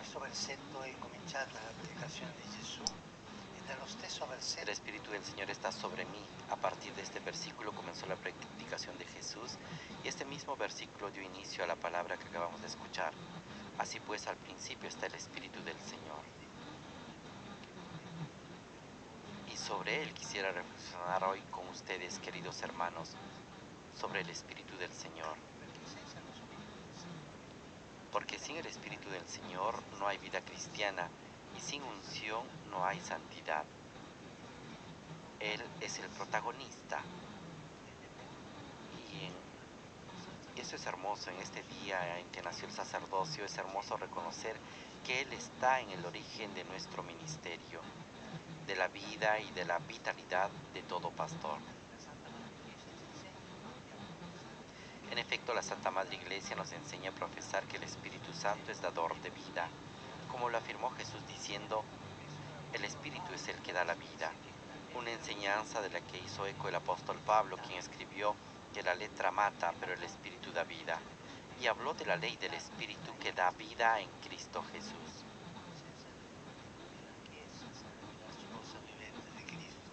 questo versetto è cominciata la predicazione di Gesù e dallo stesso El versetto Espíritu del Señor está sobre mí. A partir de este versículo comenzó la predicación de Jesús y este mismo versículo dio inicio a la palabra que acabamos de escuchar. Así pues, al principio está el Espíritu del Señor. Y sobre él quisiera reflexionar hoy con ustedes, queridos hermanos, sobre el Espíritu del Señor. Porque sin el Espíritu del Señor no hay vida cristiana y sin unción no hay santidad. Él es el protagonista. Y eso es hermoso en este día en que nació el sacerdocio. Es hermoso reconocer que Él está en el origen de nuestro ministerio, de la vida y de la vitalidad de todo pastor. En efecto, la Santa Madre Iglesia nos enseña a profesar que el Espíritu Santo es dador de vida, como lo afirmó Jesús diciendo, el Espíritu es el que da la vida, una enseñanza de la que hizo eco el apóstol Pablo, quien escribió que la letra mata, pero el Espíritu da vida, y habló de la ley del Espíritu que da vida en Cristo Jesús.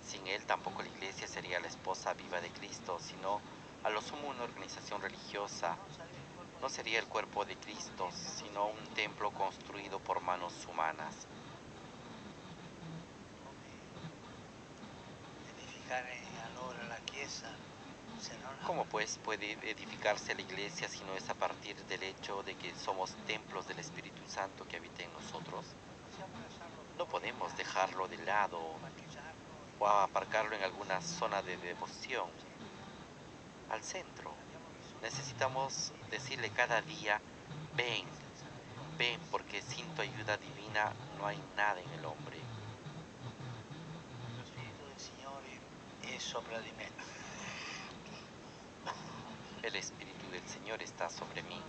Sin Él tampoco la Iglesia sería la esposa viva de Cristo, sino a lo sumo una organización religiosa. No sería el cuerpo de Cristo, sino un templo construido por manos humanas. ¿Cómo pues puede edificarse la Iglesia si no es a partir del hecho de que somos templos del Espíritu Santo que habita en nosotros? No podemos dejarlo de lado o aparcarlo en alguna zona de devoción. Al centro. Necesitamos decirle cada día, ven, ven, porque sin tu ayuda divina no hay nada en el hombre. Lo Spirito del Signore è sopra di me. El Espíritu del Señor está sobre mí.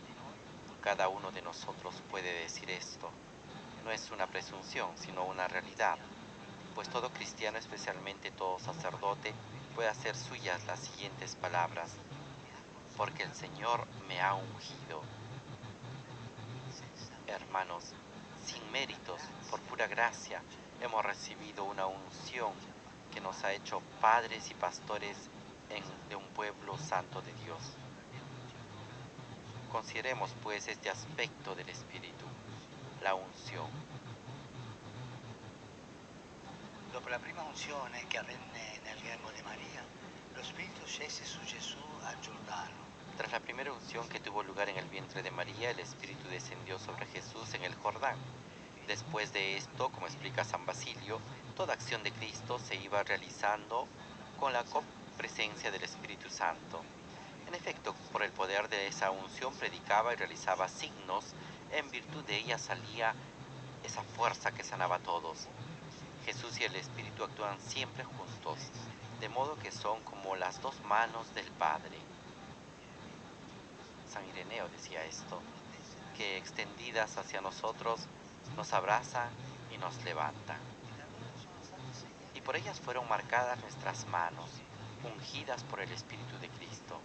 Cada uno de nosotros puede decir esto. No es una presunción, sino una realidad. Pues todo cristiano, especialmente todo sacerdote, puede hacer suyas las siguientes palabras. Porque el Señor me ha ungido. Hermanos, sin méritos, por pura gracia, hemos recibido una unción que nos ha hecho padres y pastores de un pueblo santo de Dios. Consideremos pues este aspecto del Espíritu, la unción. Dopo la prima unzione che avvenne nel grembo di Maria, lo Spirito scese su Gesù al Giordano. Tras la primera unción que tuvo lugar en el vientre de María, el Espíritu descendió sobre Jesús en el Jordán. Después de esto, como explica San Basilio, toda acción de Cristo se iba realizando con la copresencia del Espíritu Santo. En efecto, por el poder de esa unción predicaba y realizaba signos, en virtud de ella salía esa fuerza que sanaba a todos. Jesús y el Espíritu actúan siempre juntos, de modo que son como las dos manos del Padre. San Ireneo decía esto, que extendidas hacia nosotros nos abrazan y nos levantan. Y por ellas fueron marcadas nuestras manos, ungidas por el Espíritu de Cristo.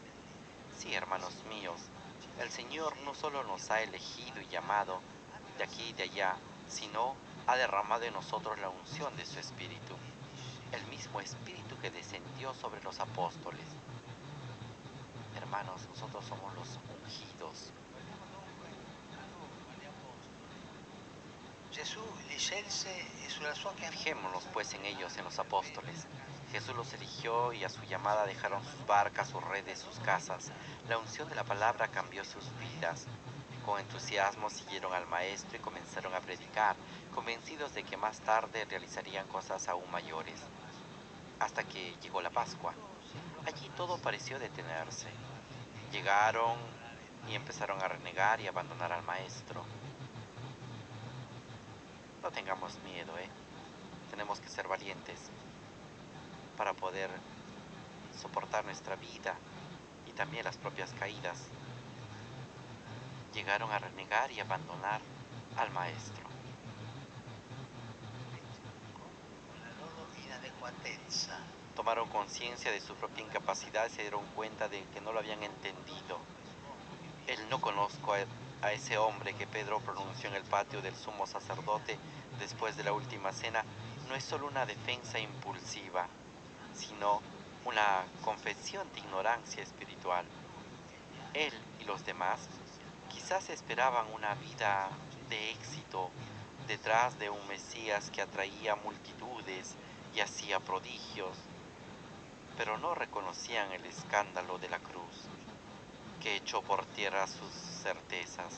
Sí, hermanos míos, el Señor no solo nos ha elegido y llamado de aquí y de allá, sino ha derramado en nosotros la unción de su Espíritu, el mismo Espíritu que descendió sobre los apóstoles. Hermanos, nosotros somos los ungidos. Gesù li scelse e sulla sua Fijémonos pues en ellos, en los apóstoles. Jesús los eligió y a su llamada dejaron sus barcas, sus redes, sus casas. La unción de la palabra cambió sus vidas. Con entusiasmo siguieron al Maestro y comenzaron a predicar, convencidos de que más tarde realizarían cosas aún mayores. Hasta que llegó la Pascua. Allí todo pareció detenerse. Llegaron y empezaron a renegar y abandonar al Maestro. No tengamos miedo, Tenemos que ser valientes para poder soportar nuestra vida y también las propias caídas. Llegaron a renegar y abandonar al Maestro. con la loro inadeguatezza. Tomaron conciencia de su propia incapacidad y se dieron cuenta de que no lo habían entendido. El no conozco a ese hombre que Pedro pronunció en el patio del sumo sacerdote después de la última cena no es solo una defensa impulsiva, sino una confesión de ignorancia espiritual. Él y los demás quizás esperaban una vida de éxito detrás de un Mesías que atraía multitudes y hacía prodigios, pero no reconocían el escándalo de la cruz, que echó por tierra sus certezas.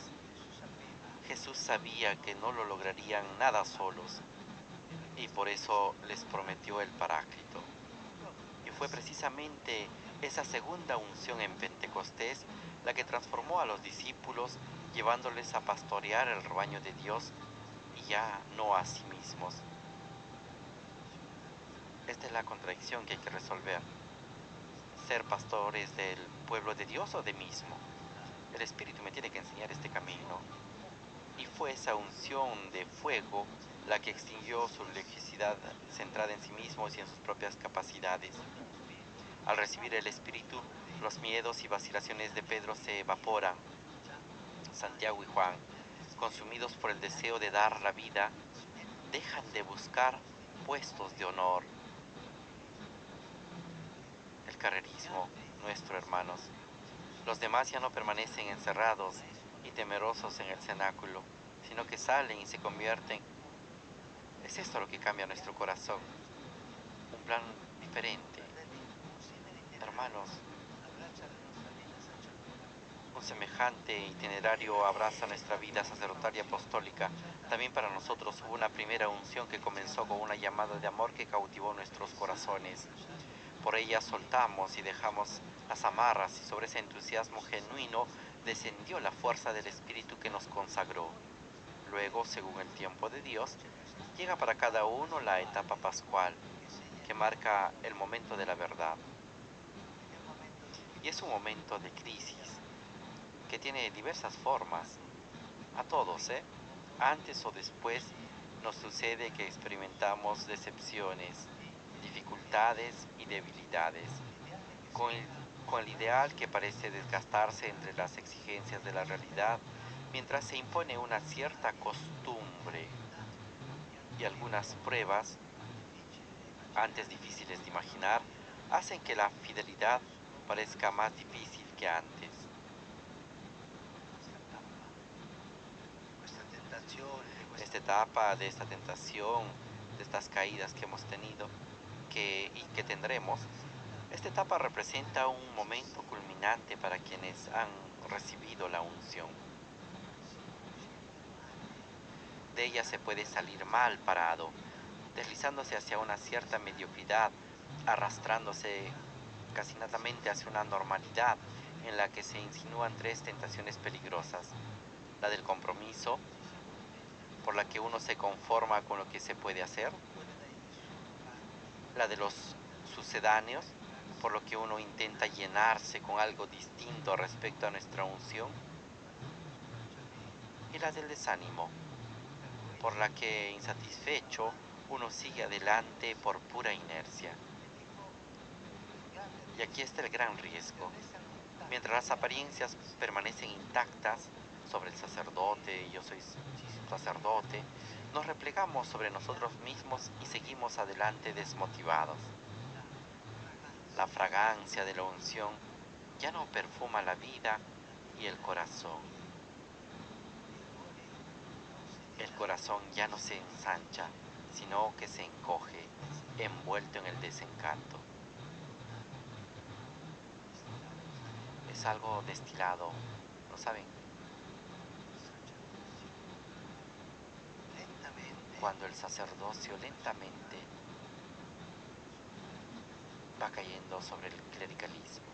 Jesús sabía que no lo lograrían nada solos, y por eso les prometió el Paráclito. Y fue precisamente esa segunda unción en Pentecostés la que transformó a los discípulos, llevándoles a pastorear el rebaño de Dios y ya no a sí mismos. Esta es la contradicción que hay que resolver. ¿Ser pastores del pueblo de Dios o de mí mismo? El Espíritu me tiene que enseñar este camino. Y fue esa unción de fuego la que extinguió su religiosidad centrada en sí mismos y en sus propias capacidades. Al recibir el Espíritu, los miedos y vacilaciones de Pedro se evaporan. Santiago y Juan, consumidos por el deseo de dar la vida, dejan de buscar puestos de honor. El carrerismo, nuestro hermanos. Los demás ya no permanecen encerrados y temerosos en el cenáculo, sino que salen y se convierten. Es esto lo que cambia nuestro corazón. Un plan diferente. Hermanos, un semejante itinerario abraza nuestra vida sacerdotal y apostólica. También para nosotros hubo una primera unción que comenzó con una llamada de amor que cautivó nuestros corazones. Por ella soltamos y dejamos las amarras y sobre ese entusiasmo genuino descendió la fuerza del Espíritu que nos consagró. Luego, según el tiempo de Dios, llega para cada uno la etapa pascual, que marca el momento de la verdad. Y es un momento de crisis, que tiene diversas formas. A todos, antes o después, nos sucede que experimentamos decepciones, dificultades y debilidades, con el ideal que parece desgastarse entre las exigencias de la realidad, mientras se impone una cierta costumbre y algunas pruebas, antes difíciles de imaginar, hacen que la fidelidad parezca más difícil que antes. Esta etapa de esta tentación, de estas caídas que hemos tenido y que tendremos, esta etapa representa un momento culminante para quienes han recibido la unción. De ella se puede salir mal parado, deslizándose hacia una cierta mediocridad, arrastrándose casi natamente hacia una normalidad en la que se insinúan tres tentaciones peligrosas: la del compromiso, por la que uno se conforma con lo que se puede hacer; la de los sucedáneos, por lo que uno intenta llenarse con algo distinto respecto a nuestra unción; y la del desánimo, por la que, insatisfecho, uno sigue adelante por pura inercia. Y aquí está el gran riesgo. Mientras las apariencias permanecen intactas sobre el sacerdote, yo soy sacerdote, nos replegamos sobre nosotros mismos y seguimos adelante desmotivados. La fragancia de la unción ya no perfuma la vida y el corazón. El corazón ya no se ensancha, sino que se encoge, envuelto en el desencanto. Es algo destilado, ¿lo saben? Cuando el sacerdocio lentamente va cayendo sobre el clericalismo.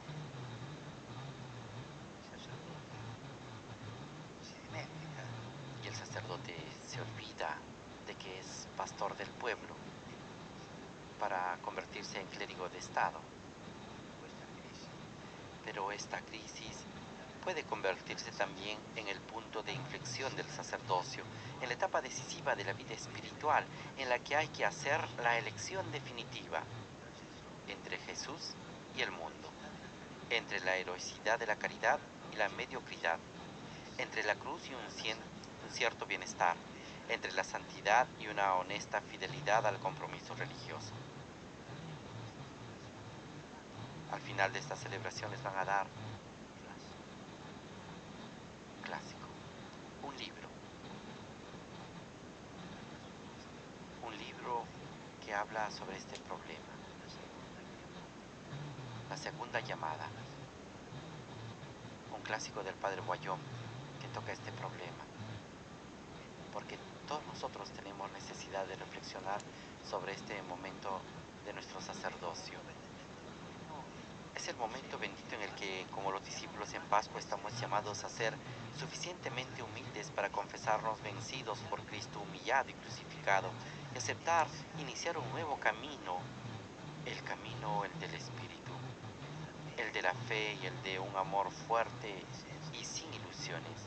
Y el sacerdote se olvida de que es pastor del pueblo para convertirse en clérigo de Estado. Pero esta crisis puede convertirse también en el punto de inflexión del sacerdocio, en la etapa decisiva de la vida espiritual, en la que hay que hacer la elección definitiva entre Jesús y el mundo, entre la heroicidad de la caridad y la mediocridad, entre la cruz y un cierto bienestar, entre la santidad y una honesta fidelidad al compromiso religioso. Al final de esta celebración les van a dar un clásico, un libro que habla sobre este problema. La segunda llamada, un clásico del padre Guayón que toca este problema, porque todos nosotros tenemos necesidad de reflexionar sobre este momento de nuestro sacerdocio. Es el momento bendito en el que, como los discípulos en Pascua, estamos llamados a ser suficientemente humildes para confesarnos vencidos por Cristo humillado y crucificado y aceptar iniciar un nuevo camino, el del Espíritu, el de la fe y el de un amor fuerte y sin ilusiones.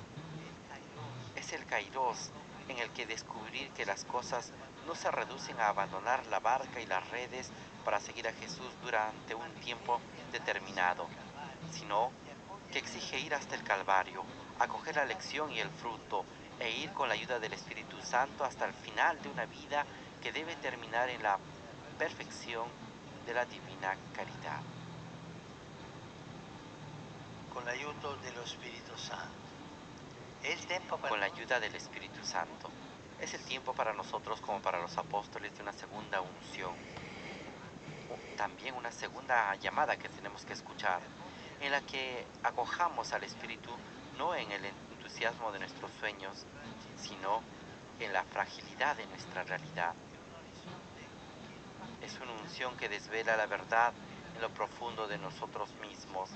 Es el Kairos en el que descubrir que las cosas no se reducen a abandonar la barca y las redes para seguir a Jesús durante un tiempo determinado, sino que exige ir hasta el Calvario, acoger la lección y el fruto, e ir con la ayuda del Espíritu Santo hasta el final de una vida que debe terminar en la perfección de la divina caridad. Con l'aiuto dello Spirito Santo. Con la ayuda del Espíritu Santo. Es el tiempo para nosotros como para los apóstoles de una segunda unción. También una segunda llamada que tenemos que escuchar, en la que acojamos al Espíritu no en el entusiasmo de nuestros sueños, sino en la fragilidad de nuestra realidad. Es una unción que desvela la verdad en lo profundo de nosotros mismos,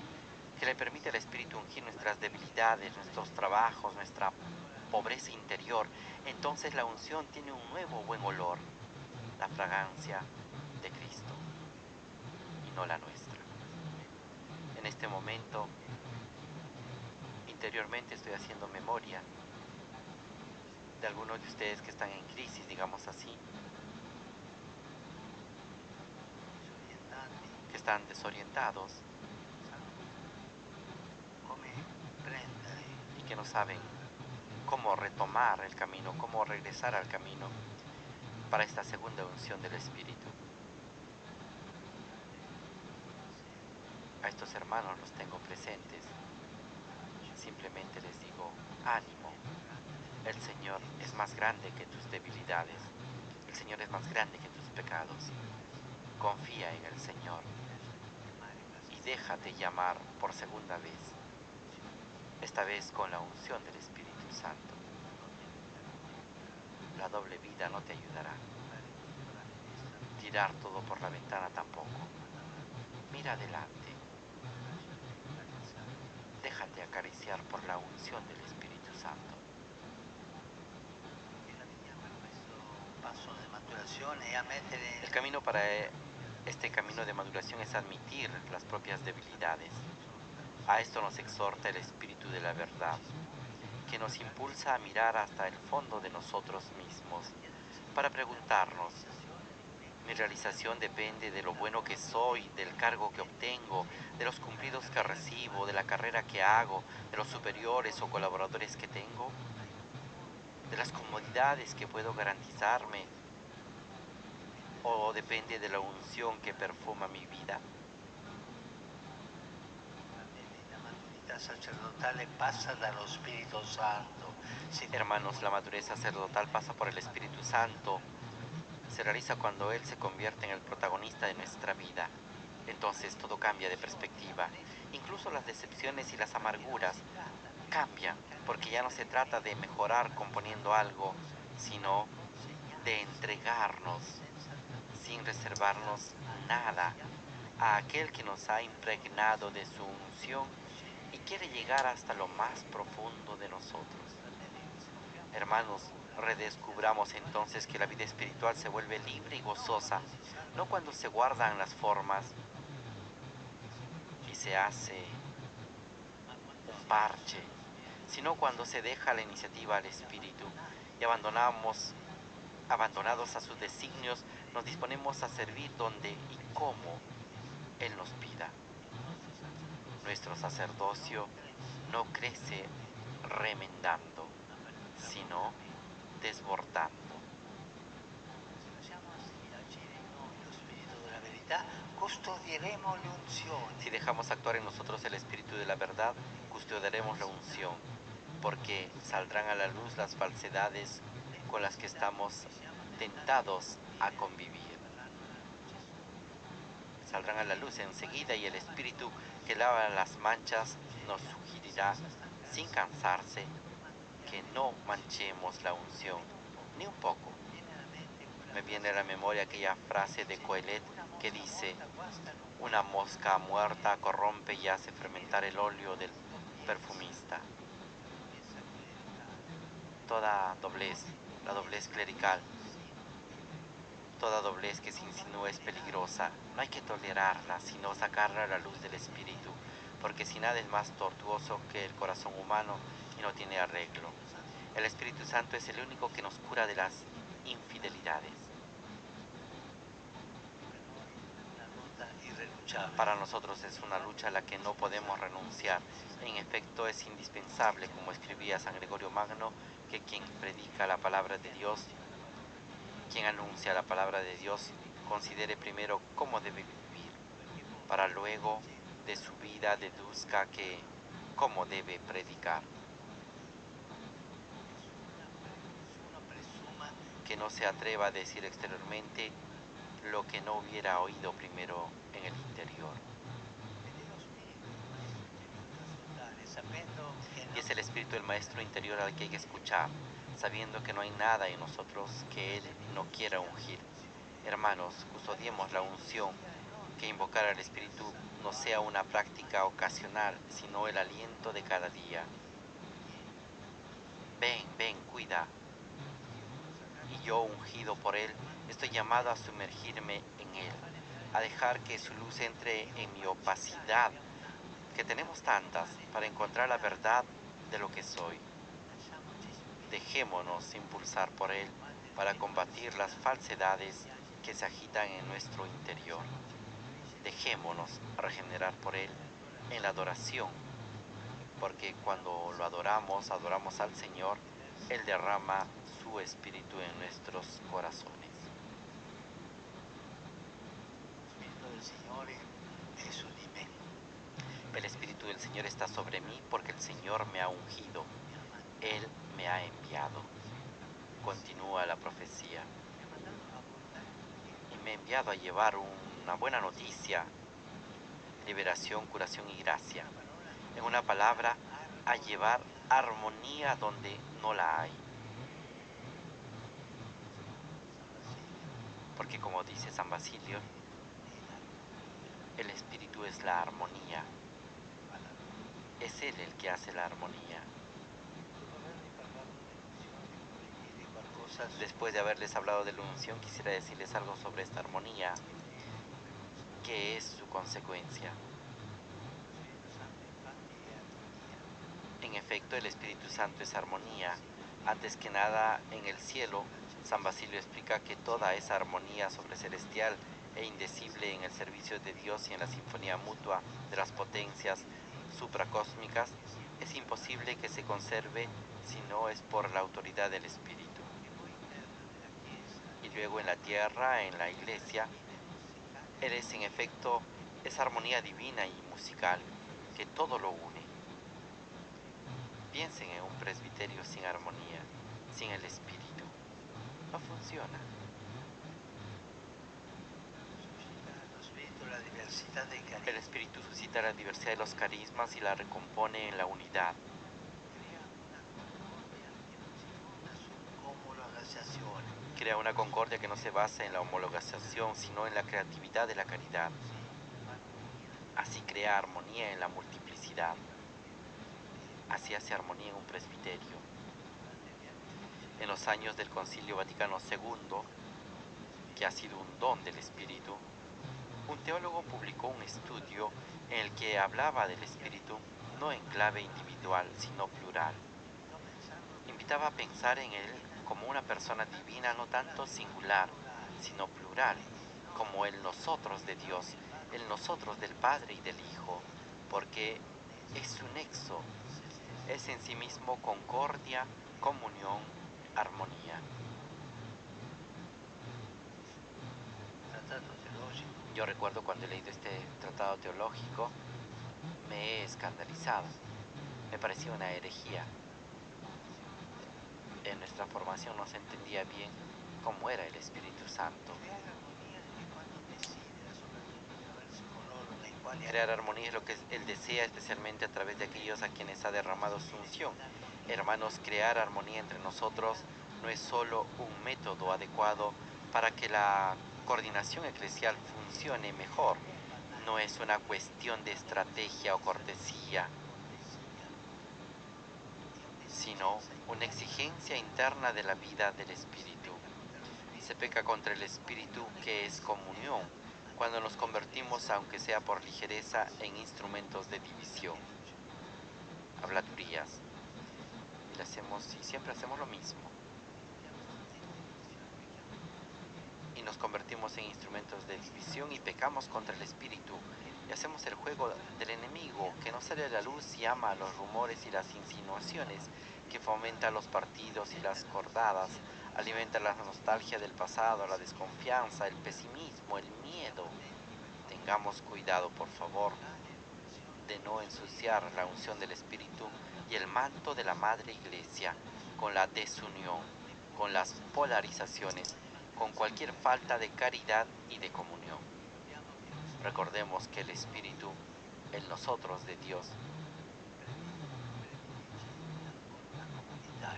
que le permite al Espíritu ungir nuestras debilidades, nuestros trabajos, nuestra pobreza interior. Entonces la unción tiene un nuevo buen olor, la fragancia de Cristo y no la nuestra. En este momento, interiormente estoy haciendo memoria de algunos de ustedes que están en crisis, digamos así, que están desorientados y que no saben cómo retomar el camino, cómo regresar al camino para esta segunda unción del Espíritu. A estos hermanos los tengo presentes. Simplemente les digo, ánimo. El Señor es más grande que tus debilidades. El Señor es más grande que tus pecados. Confía en el Señor y déjate llamar por segunda vez, esta vez con la unción del Espíritu Santo. La doble vida no te ayudará. Tirar todo por la ventana tampoco. Mira adelante. Déjate acariciar por la unción del Espíritu Santo. El camino para este camino de maduración es admitir las propias debilidades. A esto nos exhorta el Espíritu de la verdad, que nos impulsa a mirar hasta el fondo de nosotros mismos, para preguntarnos, ¿mi realización depende de lo bueno que soy, del cargo que obtengo, de los cumplidos que recibo, de la carrera que hago, de los superiores o colaboradores que tengo, de las comodidades que puedo garantizarme, o depende de la unción que perfuma mi vida? Hermanos, la madurez sacerdotal pasa por el Espíritu Santo. Se realiza cuando Él se convierte en el protagonista de nuestra vida. Entonces todo cambia de perspectiva. Incluso las decepciones y las amarguras cambian, porque ya no se trata de mejorar componiendo algo, sino de entregarnos sin reservarnos nada a aquel que nos ha impregnado de su unción y quiere llegar hasta lo más profundo de nosotros. Hermanos, redescubramos entonces que la vida espiritual se vuelve libre y gozosa, no cuando se guardan las formas y se hace un parche, sino cuando se deja la iniciativa al Espíritu y abandonados a sus designios, nos disponemos a servir donde y como Él nos pida. Nuestro sacerdocio no crece remendando, sino desbordando. Lasciamo agire in noi lo Spirito della verità, custodieremo l'unzione. Si dejamos actuar en nosotros el Espíritu de la verdad, custodiaremos la unción, porque saldrán a la luz las falsedades con las que estamos tentados a convivir. Saldrán a la luz enseguida y el Espíritu que lava las manchas nos sugerirá, sin cansarse, que no manchemos la unción, ni un poco. Me viene a la memoria aquella frase de Coelet que dice: una mosca muerta corrompe y hace fermentar el óleo del perfumista. Toda doblez, la doblez clerical, toda doblez que se insinúa es peligrosa. No hay que tolerarla, sino sacarla a la luz del Espíritu, porque si nada es más tortuoso que el corazón humano y no tiene arreglo. El Espíritu Santo es el único que nos cura de las infidelidades. Para nosotros es una lucha a la que no podemos renunciar. En efecto, es indispensable, como escribía San Gregorio Magno, que quien predica la palabra de Dios, quien anuncia la palabra de Dios, considere primero cómo debe vivir, para luego de su vida deduzca cómo debe predicar. Que no se atreva a decir exteriormente lo que no hubiera oído primero en el interior. Y es el Espíritu del Maestro interior al que hay que escuchar, sabiendo que no hay nada en nosotros que Él no quiera ungir. Hermanos, custodiemos la unción, que invocar al Espíritu no sea una práctica ocasional, sino el aliento de cada día. Ven, cuida. Y yo, ungido por Él, estoy llamado a sumergirme en Él, a dejar que su luz entre en mi opacidad, que tenemos tantas, para encontrar la verdad de lo que soy. Dejémonos impulsar por Él para combatir las falsedades que se agitan en nuestro interior. Dejémonos regenerar por Él en la adoración, porque cuando lo adoramos al Señor, Él derrama su Espíritu en nuestros corazones. El Espíritu del Señor está sobre mí porque el Señor me ha ungido. Él me ha enviado. Continúa la profecía. Y me ha enviado a llevar una buena noticia, liberación, curación y gracia. En una palabra, a llevar armonía donde no la hay. Porque como dice San Basilio, el Espíritu es la armonía. Es Él el que hace la armonía. Después de haberles hablado de la unción, quisiera decirles algo sobre esta armonía, que es su consecuencia. En efecto, el Espíritu Santo es armonía. Antes que nada, en el cielo, San Basilio explica que toda esa armonía sobrecelestial e indecible en el servicio de Dios y en la sinfonía mutua de las potencias supracósmicas es imposible que se conserve si no es por la autoridad del Espíritu. Y luego en la tierra, en la iglesia, Él es en efecto esa armonía divina y musical que todo lo une. Piensen en un presbiterio sin armonía, sin el Espíritu. No funciona. El Espíritu suscita la diversidad de los carismas y la recompone en la unidad. Crea una concordia que no se basa en la homologación, sino en la creatividad de la caridad. Así crea armonía en la multiplicidad. Así hace armonía en un presbiterio. En los años del Concilio Vaticano II, que ha sido un don del Espíritu, un teólogo publicó un estudio en el que hablaba del Espíritu no en clave individual, sino plural. Invitaba a pensar en Él como una persona divina, no tanto singular, sino plural, como el nosotros de Dios, el nosotros del Padre y del Hijo, porque es su nexo, es en sí mismo concordia, comunión, armonía. Trattato teologico. Yo recuerdo cuando he leído este tratado teológico, me he escandalizado. Me parecía una herejía. En nuestra formación no se entendía bien cómo era el Espíritu Santo. Creare armonia è quando desidera soprattutto attraverso coloro nei quali Crear armonía es lo que Él desea, especialmente a través de aquellos a quienes ha derramado su unción. Hermanos, crear armonía entre nosotros no es solo un método adecuado para que la coordinación eclesial funcione mejor. No es una cuestión de estrategia o cortesía, sino una exigencia interna de la vida del Espíritu. Se peca contra el Espíritu, que es comunión, cuando nos convertimos, aunque sea por ligereza, en instrumentos de división, habladurías, y siempre hacemos lo mismo. Y nos convertimos en instrumentos de división y pecamos contra el Espíritu. Y hacemos el juego del enemigo, que no sale a la luz y ama los rumores y las insinuaciones, que fomenta los partidos y las cordadas, alimenta la nostalgia del pasado, la desconfianza, el pesimismo, el miedo. Tengamos cuidado, por favor, de no ensuciar la unción del Espíritu y el manto de la Madre Iglesia con la desunión, con las polarizaciones, con cualquier falta de caridad y de comunión. Recordemos que el Espíritu, el nosotros de Dios,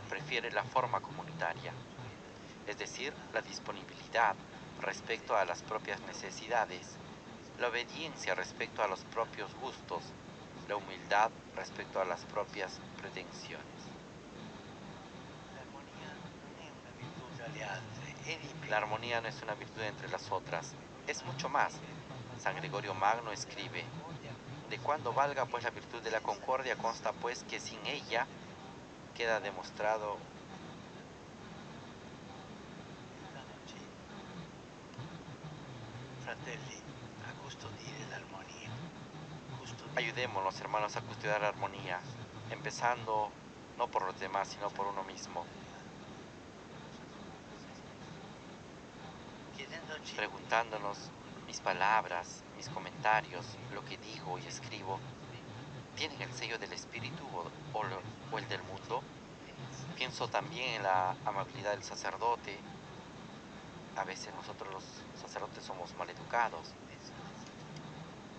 prefiere la forma comunitaria, es decir, la disponibilidad respecto a las propias necesidades, la obediencia respecto a los propios gustos, la humildad respecto a las propias pretensiones. La armonía no es una virtud entre las otras, es mucho más. San Gregorio Magno escribe: de cuando valga pues la virtud de la concordia, consta pues que sin ella queda demostrado Fratelli, a custodire l'armonia. Ayudémonos, hermanos, a custodiar la armonía, empezando no por los demás, sino por uno mismo. Preguntándonos, mis palabras, mis comentarios, lo que digo y escribo, ¿tienen el sello del Espíritu o el del mundo? Pienso también en la amabilidad del sacerdote. A veces nosotros los sacerdotes somos maleducados.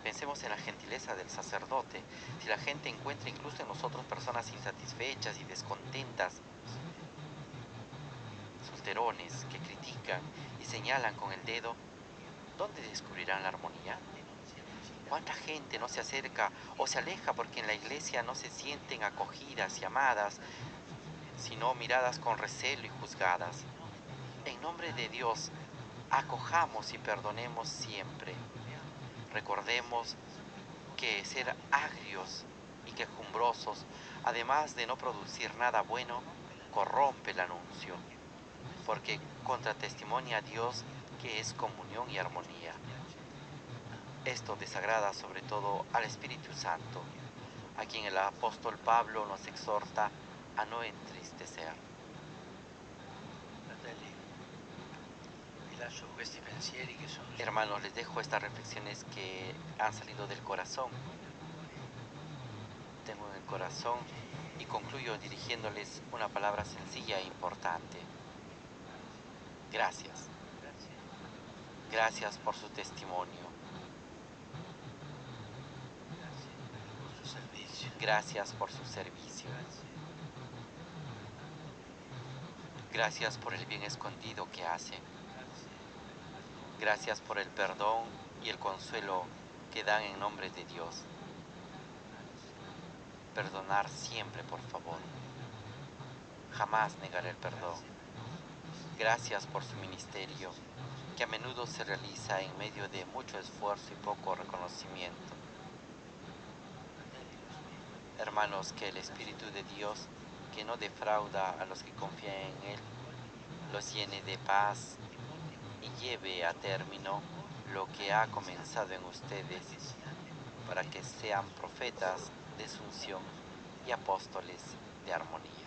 Pensemos en la gentileza del sacerdote. Si la gente encuentra incluso en nosotros personas insatisfechas y descontentas, solterones que critican y señalan con el dedo, ¿dónde descubrirán la armonía? ¿Cuánta gente no se acerca o se aleja porque en la iglesia no se sienten acogidas y amadas, sino miradas con recelo y juzgadas? En nombre de Dios, acojamos y perdonemos siempre. Recordemos que ser agrios y quejumbrosos, además de no producir nada bueno, corrompe el anuncio, porque contratestimonia a Dios, que es comunión y armonía. Esto desagrada sobre todo al Espíritu Santo, a quien el apóstol Pablo nos exhorta a no entristecer. Hermanos, les dejo estas reflexiones que han salido del corazón. Tengo en el corazón y concluyo dirigiéndoles una palabra sencilla e importante. Gracias. Gracias por su testimonio. Gracias por su servicio. Gracias por el bien escondido que hacen. Gracias por el perdón y el consuelo que dan en nombre de Dios. Perdonar siempre, por favor. Jamás negar el perdón. Gracias por su ministerio, que a menudo se realiza en medio de mucho esfuerzo y poco reconocimiento. Hermanos, que el Espíritu de Dios, que no defrauda a los que confían en Él, los llene de paz y lleve a término lo que ha comenzado en ustedes, para que sean profetas de su unción y apóstoles de armonía.